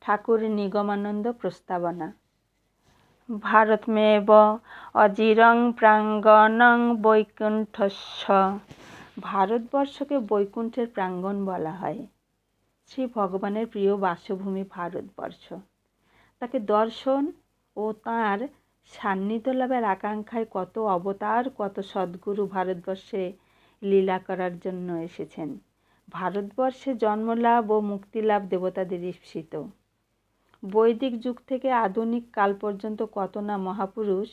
ঠাকুর নিগমানন্দ প্রস্তাবনা। ভারতমেব অজিরং প্রাঙ্গণং বৈকুণ্ঠস্য। ভারতবর্ষকে বৈকুণ্ঠের প্রাঙ্গণ বলা হয়। শ্রী ভগবানের প্রিয় বাসভূমি ভারতবর্ষ। তাকে দর্শন ও তাঁর সান্নিধ্য লাভের আকাঙ্ক্ষায় কত অবতার, কত সদ্গুরু ভারতবর্ষে লীলা করার জন্য এসেছেন। ভারতবর্ষে জন্মলাভ ও মুক্তিলাভ দেবতাদের ঈপ্সিত। বৈদিক যুগ থেকে আধুনিক কাল পর্যন্ত কত না মহাপুরুষ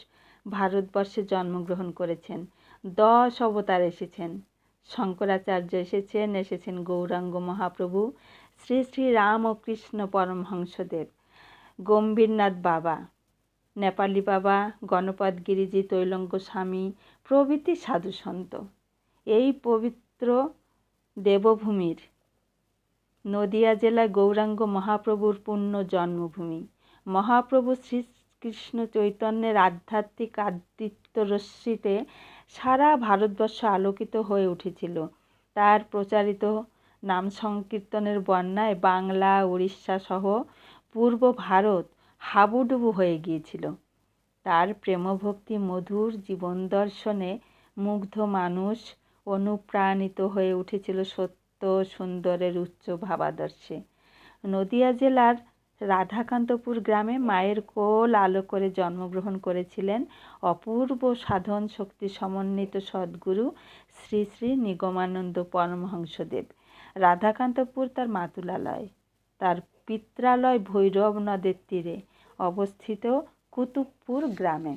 ভারতবর্ষে জন্মগ্রহণ করেছেন। 10 অবতার এসেছেন। শঙ্করাচার্য এসেছেন গৌরাঙ্গ মহাপ্রভু, শ্রী শ্রী রাম ও কৃষ্ণ পরমহংসদেব, গম্ভীরনাথ বাবা, নেপালি বাবা, গণপত গিরিজি, তৈলঙ্গ স্বামী প্রভৃতি সাধুসন্ত। এই পবিত্র দেবভূমির নদিয়া জেলায় গৌরাঙ্গ মহাপ্রভুর পূর্ণ জন্মভূমি। মহাপ্রভু শ্রীকৃষ্ণ চৈতন্যের আধ্যাত্মিক আদিত্যরশ্মিতে সারা ভারতবর্ষ আলোকিত হয়ে উঠেছিল। তার প্রচারিত নাম সংকীর্তনের বন্যায় বাংলা, উড়িষ্যা সহ পূর্ব ভারত হাবুডুবু হয়ে গিয়েছিল। তার প্রেমভক্তি মধুর জীবন দর্শনে মুগ্ধ মানুষ অনুপ্রাণিত হয়ে উঠেছিল সত্য সুন্দরের উচ্চ ভাবাদর্শে। নদিয়া জেলার রাধাকান্তপুর গ্রামে মায়ের কোল আলো করে জন্মগ্রহণ করেছিলেন অপূর্ব সাধন শক্তি সমন্বিত সদ্গুরু শ্রী শ্রী নিগমানন্দ পরমহংসদেব। রাধাকান্তপুর তার মাতুলালয়। তার পিত্রালয় ভৈরব নদের তীরে অবস্থিত কুতুবপুর গ্রামে।